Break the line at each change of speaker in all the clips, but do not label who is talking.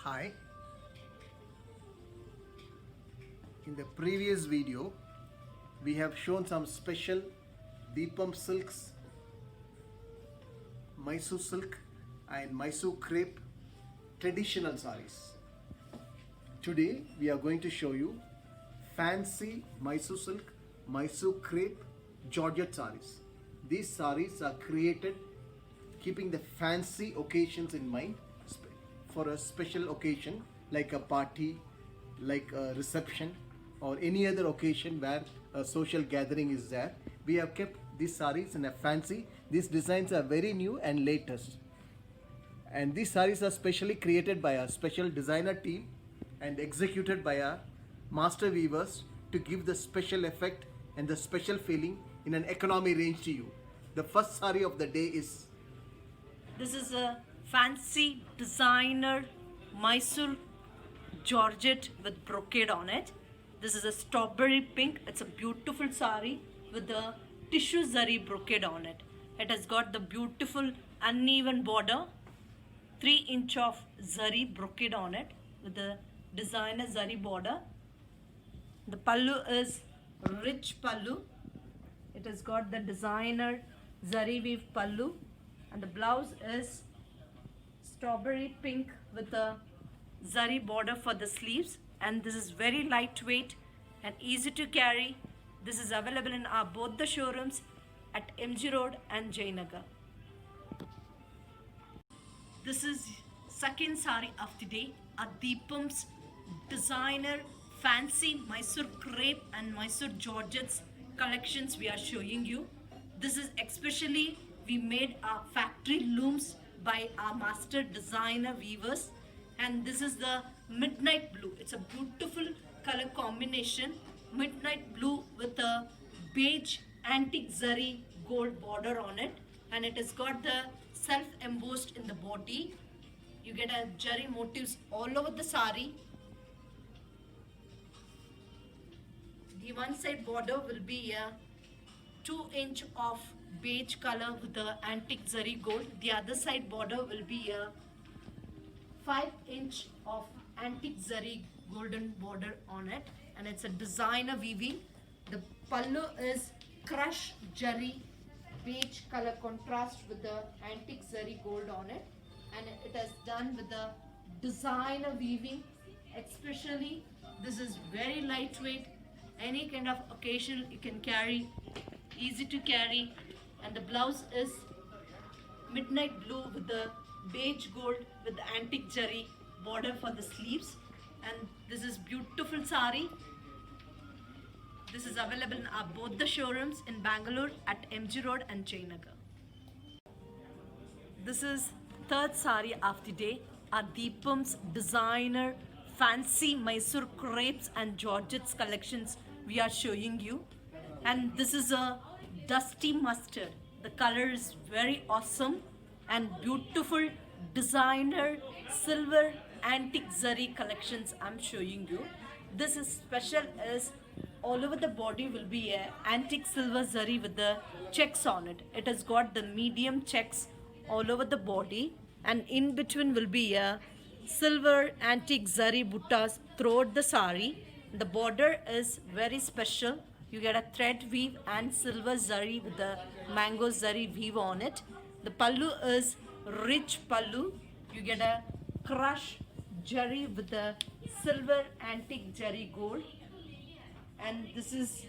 Hi. In the previous video, we have shown some special Deepam silks, Mysore silk and Mysore crepe traditional sarees. Today we are going to show you fancy Mysore silk, Mysore crepe Georgette sarees. These sarees are created keeping the fancy occasions in mind for a special occasion like a party, like a reception, or any other occasion where a social gathering is there. We have kept these sarees in a fancy. These designs are very new and latest. And these sarees are specially created by a special designer team and executed by our master weavers to give the special effect and the special feeling in an economy range to you. The first saree of the day is
This is a fancy designer Mysore Georgette with brocade on it. This is a strawberry pink. It's a beautiful sari with the tissue zari brocade on it. It has got the beautiful uneven border, 3-inch of zari brocade on it with the designer zari border. The pallu is rich pallu. It has got the designer zari weave pallu, and the blouse is strawberry pink with a zari border for the sleeves, and this is very lightweight and easy to carry. This is available in our both the showrooms at MG Road and Jayanagar. This is second sari of the day, a Deepam's designer fancy Mysore crepe and Mysore Georgettes collections we are showing you. This is especially we made our factory looms by our master designer weavers, and this is the midnight blue. It's a beautiful color combination, midnight blue with a beige antique zari gold border on it, and it has got the self embossed in the body. You get a zari motifs all over the sari. The one side border will be a 2-inch of beige color with the antique zari gold. The other side border will be a 5-inch of antique zari golden border on it, and it's a designer weaving. The pallu is crushed zari beige color contrast with the antique zari gold on it, and it is done with the designer weaving. Especially this is very lightweight, any kind of occasion you can carry, easy to carry. And the blouse is midnight blue with the beige gold with the antique zari border for the sleeves, and this is beautiful sari. This is available in our both the showrooms in Bangalore at MG Road and Jayanagar. This is third sari of the day, our Deepam's designer fancy Mysore crepes and Georgettes collections we are showing you. And this is a dusty mustard. The color is very awesome and beautiful designer silver antique zari collections I'm showing you. This is special is all over the body will be a antique silver zari with the checks on it. It has got the medium checks all over the body, and in between will be a silver antique zari buttas throughout the sari. The border is very special. You get a thread weave and silver zari with the mango zari weave on it. The pallu is rich pallu. You get a crush zari with the silver antique zari gold, and this is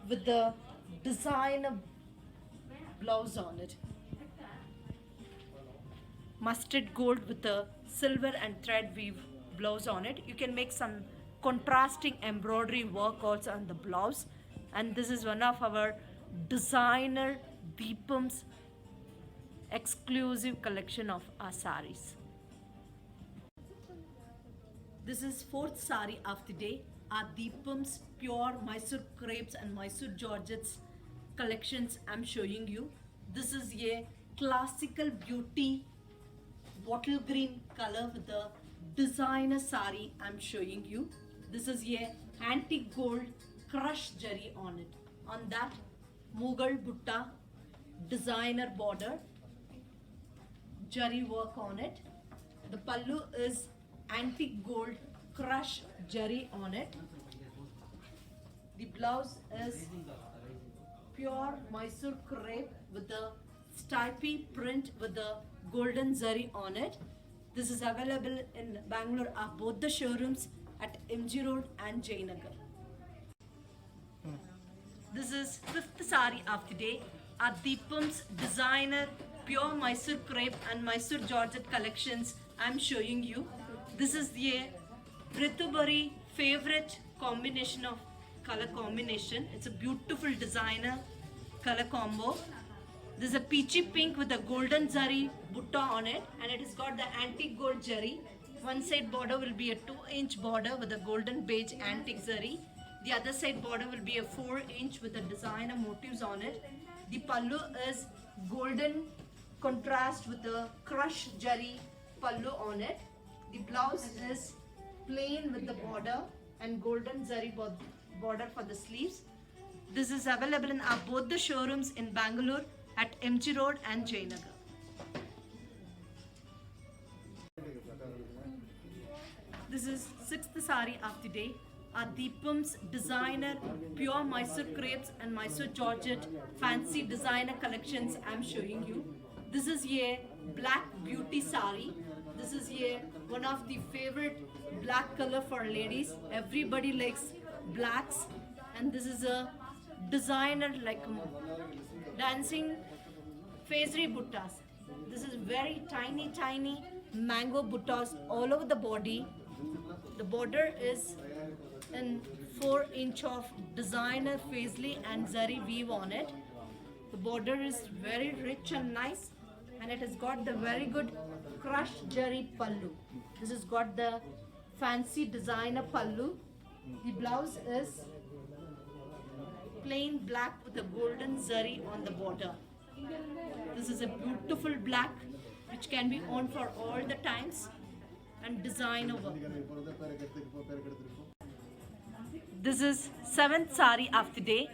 with the designer blouse on it. Mustard gold with the silver and thread weave blouse on it. You can make some contrasting embroidery work also on the blouse, and this is one of our designer Deepam's exclusive collection of our saris. This is fourth sari of the day, our Deepam's pure Mysore crepes and Mysore Georgettes collections I'm showing you. This is a classical beauty bottle green color with the designer sari I'm showing you. This is a antique gold crushed zari on it. On that Mughal butta designer border, zari work on it. The pallu is antique gold crush jari on it. The blouse is pure Mysore crepe with the stripy print with the golden zari on it. This is available in Bangalore at both the showrooms at MG Road and Jayanagar. This is fifth sari of the day at Deepam's designer pure Mysore crepe and Mysore Georgette collections I'm showing you. This is the Ritubari favorite combination of color combination. It's a beautiful designer color combo. This is a peachy pink with a golden zari butta on it, and it has got the antique gold zari. One side border will be a 2-inch border with a golden beige antique zari. The other side border will be a 4-inch with the designer motifs on it. The pallu is golden contrast with the crushed zari pallu on it. The blouse is plain with the border and golden zari border for the sleeves. This is available in both the showrooms in Bangalore at MG Road and Jayanagar. This is sixth sari of the day. Deepam's designer pure Mysore crepes and Mysore Georgette fancy designer collections I'm showing you. This is a black beauty sari. This is one of the favorite black color for ladies. Everybody likes blacks, and this is a designer like dancing phasery buttas. This is very tiny mango buttas all over the body. The border is in 4-inch of designer paisley and zari weave on it. The border is very rich and nice, and it has got the very good crushed zari pallu. This has got the fancy designer pallu. The blouse is plain black with a golden zari on the border. This is a beautiful black which can be worn for all the times and designer work. This is seventh sari of the day.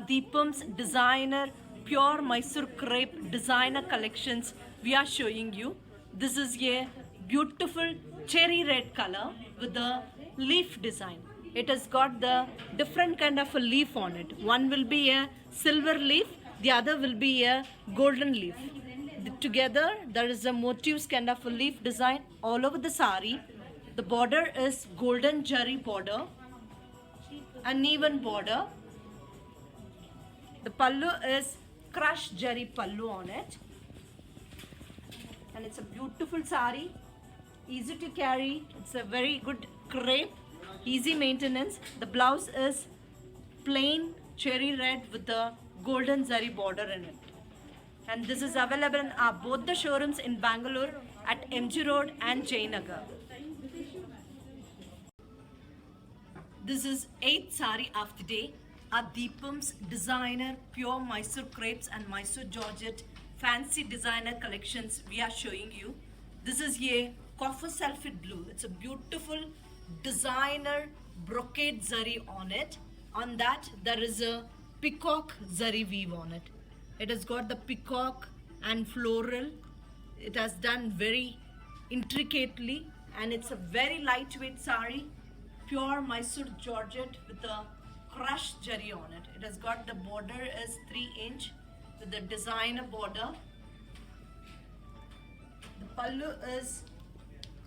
Deepam's designer pure Mysore crepe designer collections we are showing you. This is a beautiful cherry red color with the leaf design. It has got the different kind of a leaf on it. One will be a silver leaf, the other will be a golden leaf. Together there is a motifs kind of a leaf design all over the sari. The border is golden zari border, uneven border. The pallu is crushed zari pallu on it, and it's a beautiful sari, easy to carry. It's a very good crepe, easy maintenance. The blouse is plain cherry red with the golden zari border in it, and this is available in both the showrooms in Bangalore at MG Road and Jayanagar. This is 8th sari of the day. Deepam's designer pure Mysore crepes and Mysore Georgette fancy designer collections we are showing you. This is a copper sulfate blue. It's a beautiful designer brocade zari on it. On that there is a peacock zari weave on it. It has got the peacock and floral. It has done very intricately, and it's a very lightweight sari, pure Mysore Georgette with a crushed zari on it. It has got the border is 3-inch with the designer border. The pallu is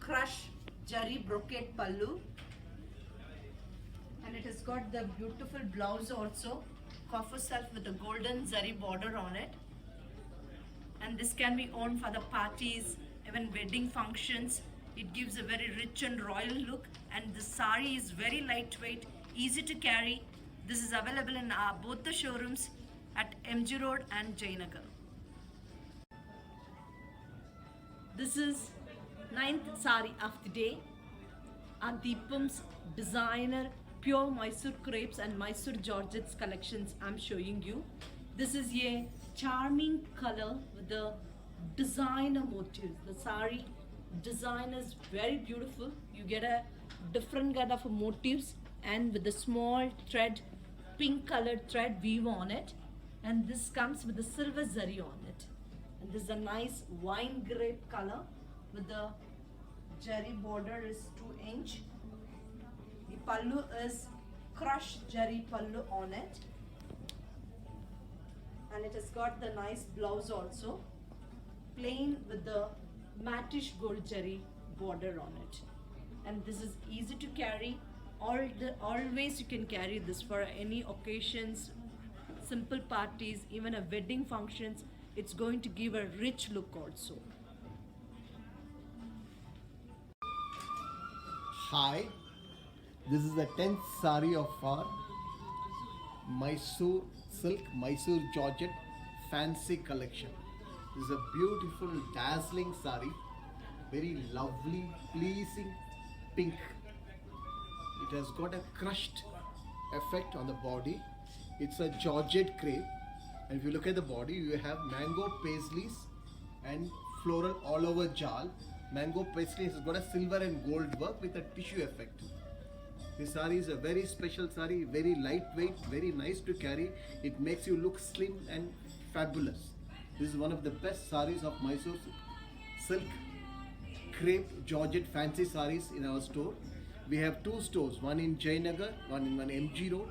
crushed zari brocade pallu, and it has got the beautiful blouse also, copper self with the golden zari border on it. And this can be worn for the parties, even wedding functions. It gives a very rich and royal look, and the sari is very lightweight, easy to carry. This is available in both the showrooms at MG Road and Jayanagar. This is 9th sari of the day. Deepam's designer pure Mysore crepes and Mysore Georgette's collections I'm showing you. This is a charming color with the designer motifs. The sari design is very beautiful. You get a different kind of motifs, and with the small thread, pink colored thread weave on it, and this comes with the silver zari on it. And this is a nice wine grape color with the Jerry border is 2 inch. The pallu is crushed jerry pallu on it. And it has got the nice blouse also. Plain with the mattish gold jerry border on it. And this is easy to carry. Always you can carry this for any occasions, simple parties, even a wedding functions. It's going to give a rich look also.
Hi, this is the 10th sari of our Mysore silk, Mysore Georgette fancy collection. This is a beautiful, dazzling sari, very lovely, pleasing pink. It has got a crushed effect on the body. It's a Georgette crepe, and if you look at the body, you have mango paisleys and floral all over jal. Mango paisley has got a silver and gold work with a tissue effect. This sari is a very special sari, very lightweight, very nice to carry. It makes you look slim and fabulous. This is one of the best saris of Mysore silk crepe Georgette fancy saris in our store. We have 2 stores, one in Jayanagar, one in MG Road.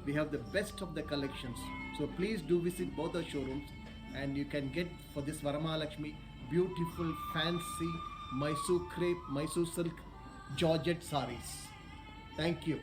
We have the best of the collections. So please do visit both our showrooms, and you can get for this Varamahalakshmi beautiful fancy Mysore crepe, Mysore silk Georgette saris. Thank you.